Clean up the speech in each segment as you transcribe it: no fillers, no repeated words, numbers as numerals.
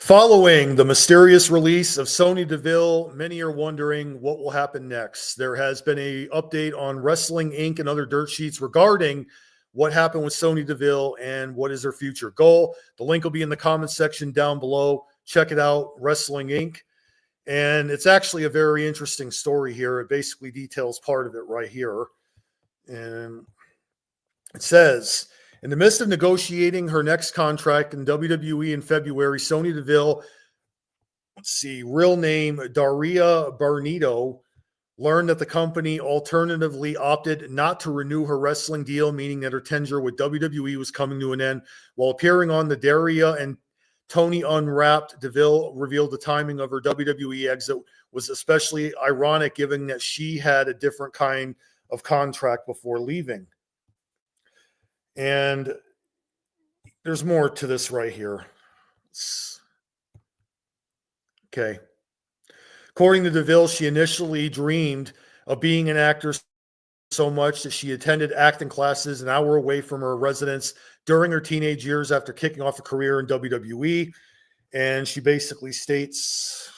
Following the mysterious release of Sonya Deville, many are wondering what will happen next. There has been an update on Wrestling Inc. and other dirt sheets regarding what happened with Sonya Deville and what is her future goal. The link will be in the comments section down below. Check it out, Wrestling Inc. And it's actually a very interesting story here. It basically details part of it right here. And it says, in the midst of negotiating her next contract in WWE in February, Sonya Deville, real name Daria Berenato, learned that the company alternatively opted not to renew her wrestling deal, meaning that her tenure with WWE was coming to an end. While appearing on the Daria and Toni Unwrapped, Deville revealed the timing of her WWE exit was especially ironic, given that she had a different kind of contract before leaving. And there's more to this right here. Okay. According to Deville, she initially dreamed of being an actor so much that she attended acting classes an hour away from her residence during her teenage years after kicking off a career in WWE. And she basically states,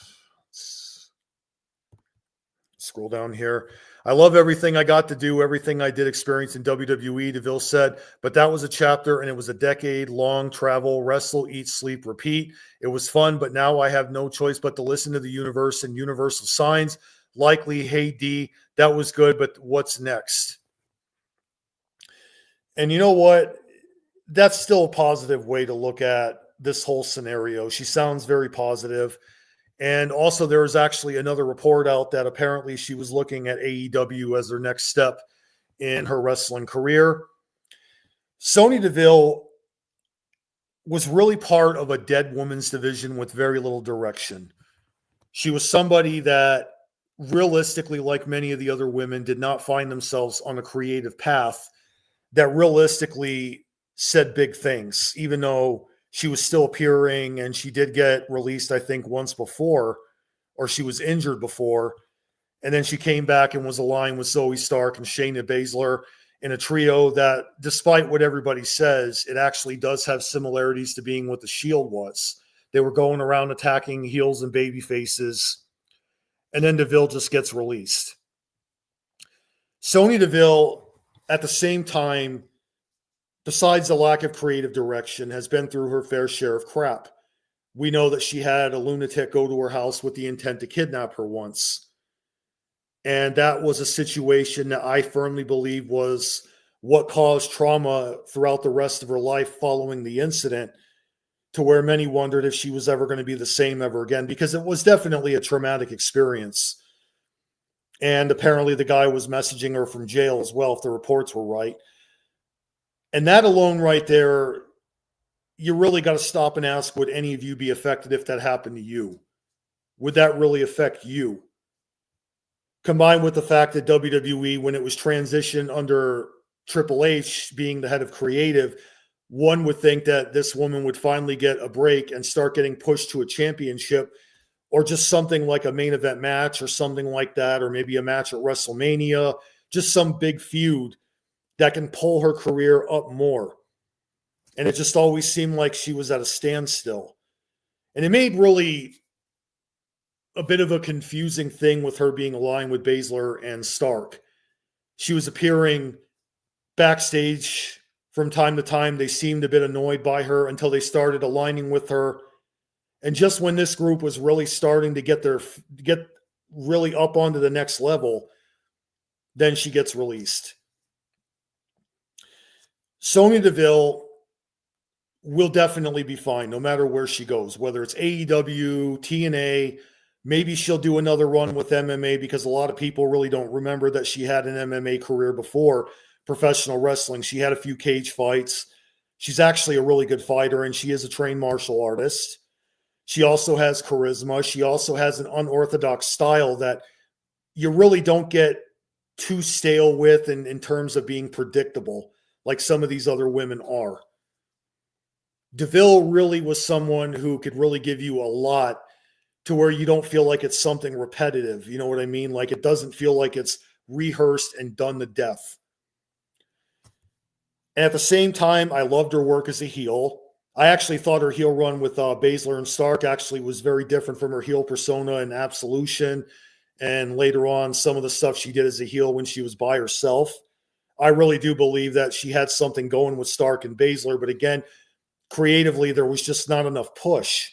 scroll down here, I love everything I got to do, everything I did experience in WWE, Deville said, but that was a chapter and it was a decade-long travel, wrestle, eat, sleep, repeat. It was fun, but now I have no choice but to listen to the universe and universal signs. Likely, hey, D, that was good, but what's next? And you know what? That's still a positive way to look at this whole scenario. She sounds very positive. And also, there was actually another report out that apparently she was looking at AEW as her next step in her wrestling career. Sonya Deville was really part of a dead women's division with very little direction. She was somebody that realistically, like many of the other women, did not find themselves on a creative path that realistically said big things, even though she was still appearing and she did get released, I think, once before, or she was injured before. And then she came back and was aligned with Zoe Stark and Shayna Baszler in a trio that, despite what everybody says, it actually does have similarities to being what the Shield was. They were going around attacking heels and baby faces, and then Deville just gets released. Sonya Deville, at the same time, besides the lack of creative direction, has been through her fair share of crap. We know that she had a lunatic go to her house with the intent to kidnap her once. And that was a situation that I firmly believe was what caused trauma throughout the rest of her life following the incident, to where many wondered if she was ever going to be the same ever again, because it was definitely a traumatic experience. And apparently the guy was messaging her from jail as well, if the reports were right. And that alone right there, you really got to stop and ask, would any of you be affected if that happened to you? Would that really affect you? Combined with the fact that WWE, when it was transitioned under Triple H being the head of creative, one would think that this woman would finally get a break and start getting pushed to a championship, or just something like a main event match or something like that, or maybe a match at WrestleMania, just some big feud that can pull her career up more. And it just always seemed like she was at a standstill. And it made really a bit of a confusing thing with her being aligned with Baszler and Stark. She was appearing backstage from time to time. They seemed a bit annoyed by her until they started aligning with her. And just when this group was really starting to get really up onto the next level, then she gets released. Sonya Deville will definitely be fine no matter where she goes, whether it's AEW, TNA, maybe she'll do another run with MMA, because a lot of people really don't remember that she had an MMA career before professional wrestling. She had a few cage fights. She's actually a really good fighter, and she is a trained martial artist. She also has charisma. She also has an unorthodox style that you really don't get too stale with in terms of being predictable, like some of these other women are. Deville really was someone who could really give you a lot, to where you don't feel like it's something repetitive. You know what I mean? Like, it doesn't feel like it's rehearsed and done to death. And at the same time, I loved her work as a heel. I actually thought her heel run with Baszler and Stark actually was very different from her heel persona in Absolution. And later on, some of the stuff she did as a heel when she was by herself. I really do believe that she had something going with Stark and Baszler. But again, creatively, there was just not enough push.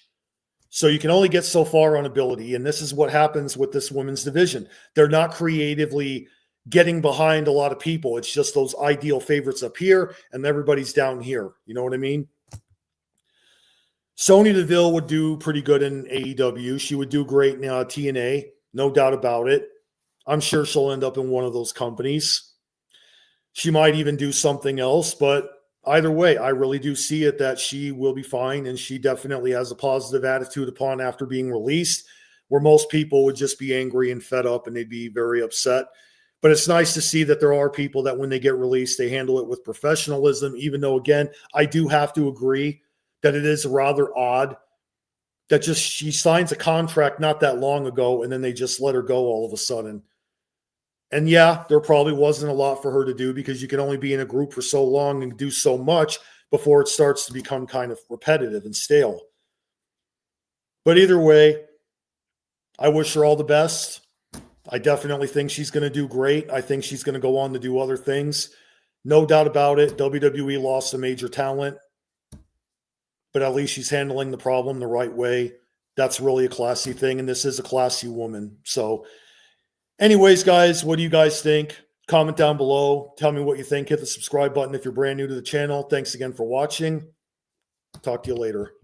So you can only get so far on ability. And this is what happens with this women's division. They're not creatively getting behind a lot of people. It's just those ideal favorites up here and everybody's down here. You know what I mean? Sonya Deville would do pretty good in AEW. She would do great in TNA. No doubt about it. I'm sure she'll end up in one of those companies. She might even do something else, but either way, I really do see it that she will be fine, and she definitely has a positive attitude upon after being released, where most people would just be angry and fed up and they'd be very upset. But it's nice to see that there are people that when they get released, they handle it with professionalism, even though, again, I do have to agree that it is rather odd that just she signs a contract not that long ago and then they just let her go all of a sudden. And yeah, there probably wasn't a lot for her to do because you can only be in a group for so long and do so much before it starts to become kind of repetitive and stale. But either way, I wish her all the best. I definitely think she's going to do great. I think she's going to go on to do other things. No doubt about it. WWE lost a major talent, but at least she's handling the problem the right way. That's really a classy thing, and this is a classy woman. So anyways, guys, what do you guys think? Comment down below. Tell me what you think. Hit the subscribe button if you're brand new to the channel. Thanks again for watching. Talk to you later.